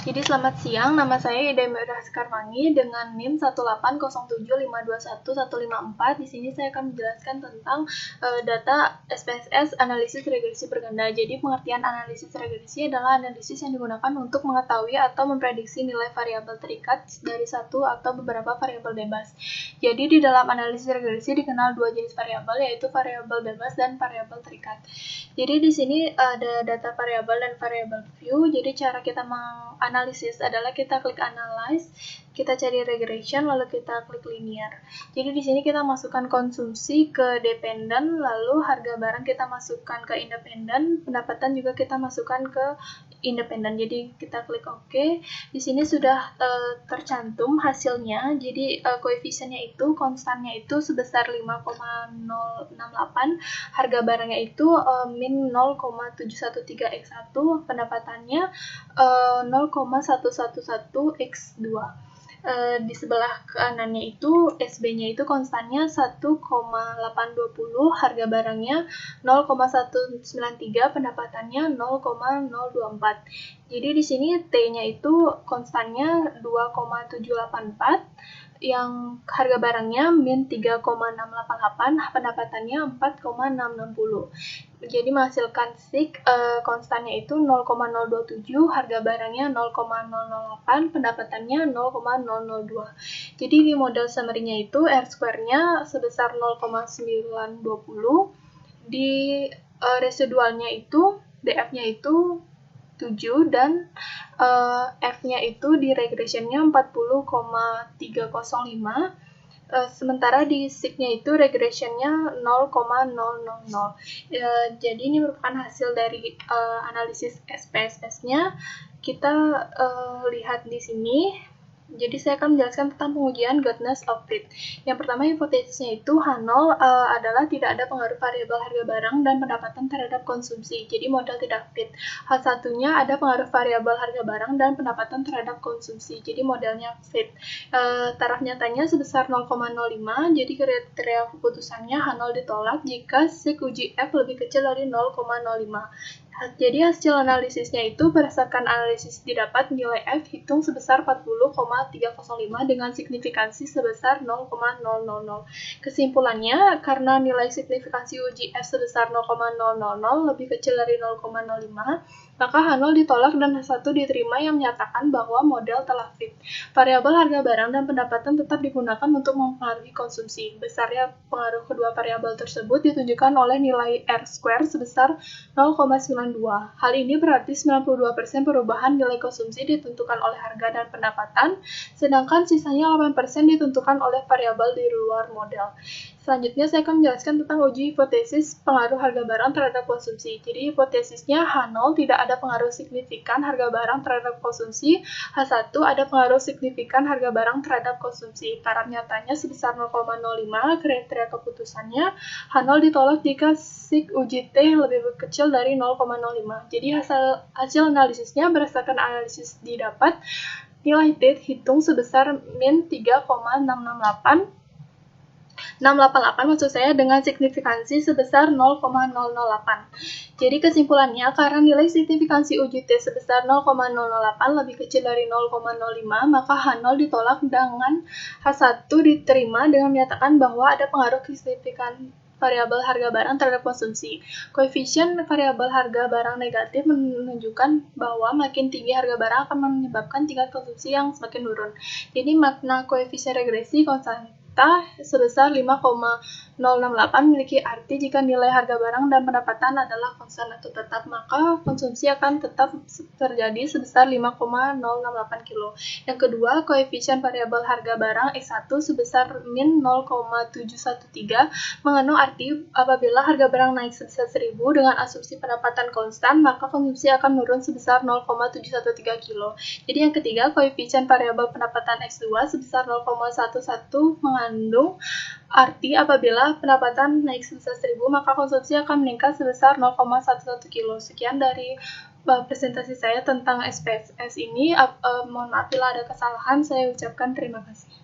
Jadi selamat siang, nama saya Ida Merah Sekarwangi dengan NIM 180721154. Di sini saya akan menjelaskan tentang data SPSS analisis regresi berganda. Jadi pengertian analisis regresi adalah analisis yang digunakan untuk mengetahui atau memprediksi nilai variabel terikat dari satu atau beberapa variabel bebas. Jadi di dalam analisis regresi dikenal dua jenis variabel, yaitu variabel bebas dan variabel terikat. Jadi di sini ada data variabel dan variabel view. Jadi cara kita menganalisis adalah kita klik analyze, kita cari regression, lalu kita klik linear. Jadi di sini kita masukkan konsumsi ke dependent, lalu harga barang kita masukkan ke independent, pendapatan juga kita masukkan ke independent. Jadi kita klik OK. Di sini sudah tercantum hasilnya. Jadi koefisiennya itu, konstannya itu sebesar 5,068, harga barangnya itu min 0,713x1, pendapatannya 0,111x2. Di sebelah kanannya itu SB-nya itu konstannya 1,820, harga barangnya 0,193, pendapatannya 0,024. Jadi di sini T-nya itu konstannya 2,784, yang harga barangnya min 3,688, pendapatannya 4,660. Jadi menghasilkan SIG konstannya itu 0,027, harga barangnya 0,008, pendapatannya 0,002. Jadi di model summary-nya itu R square-nya sebesar 0,920, di residualnya itu DF-nya itu 7 dan F-nya itu di regression-nya 40,305. Sementara di SIG-nya itu regression-nya 0,000. Jadi ini merupakan hasil dari analisis SPSS-nya. Kita lihat di sini. Jadi saya akan menjelaskan tentang pengujian goodness of fit. Yang pertama, hipotesisnya itu H0 adalah tidak ada pengaruh variabel harga barang dan pendapatan terhadap konsumsi. Jadi model tidak fit. H1-nya ada pengaruh variabel harga barang dan pendapatan terhadap konsumsi. Jadi modelnya fit. Taraf nyatanya sebesar 0,05. Jadi kriteria keputusannya H0 ditolak jika SIG uji F lebih kecil dari 0,05. Jadi hasil analisisnya itu berdasarkan analisis didapat nilai F hitung sebesar 40,305 dengan signifikansi sebesar 0,000. Kesimpulannya, karena nilai signifikansi uji F sebesar 0,000 lebih kecil dari 0,05, maka H0 ditolak dan H1 diterima yang menyatakan bahwa model telah fit. Variabel harga barang dan pendapatan tetap digunakan untuk mempengaruhi konsumsi. Besarnya pengaruh kedua variabel tersebut ditunjukkan oleh nilai R square sebesar 0,92. Hal ini berarti 92% perubahan nilai konsumsi ditentukan oleh harga dan pendapatan, sedangkan sisanya 8% ditentukan oleh variabel di luar model. Selanjutnya saya akan menjelaskan tentang uji hipotesis pengaruh harga barang terhadap konsumsi. Jadi hipotesisnya H0 tidak ada pengaruh signifikan harga barang terhadap konsumsi, H1 ada pengaruh signifikan harga barang terhadap konsumsi. Taraf nyatanya sebesar 0,05, kriteria keputusannya H0 ditolak jika SIG uji T lebih kecil dari 0,05. Jadi hasil analisisnya berdasarkan analisis didapat, nilai T hitung sebesar min 3,688 maksud saya dengan signifikansi sebesar 0,008. Jadi kesimpulannya, karena nilai signifikansi uji T sebesar 0,008 lebih kecil dari 0,05, maka H0 ditolak dengan H1 diterima dengan menyatakan bahwa ada pengaruh signifikan variabel harga barang terhadap konsumsi. Koefisien variabel harga barang negatif menunjukkan bahwa makin tinggi harga barang akan menyebabkan tingkat konsumsi yang semakin turun. Jadi makna koefisien regresi konstanta sebesar 5,068 memiliki arti jika nilai harga barang dan pendapatan adalah konstan atau tetap, maka konsumsi akan tetap terjadi sebesar 5,068 kilo. Yang kedua, koefisien variabel harga barang X1 sebesar min 0,713 mengandung arti apabila harga barang naik sebesar 1000 dengan asumsi pendapatan konstan, maka konsumsi akan menurun sebesar 0,713 kilo. Jadi yang ketiga, koefisien variabel pendapatan X2 sebesar 0,11 mengandung arti apabila pendapatan naik sebesar 1000, maka konsumsi akan meningkat sebesar 0,11 kilo. Sekian dari presentasi saya tentang SPSS ini. Mohon maaf bila ada kesalahan, saya ucapkan terima kasih.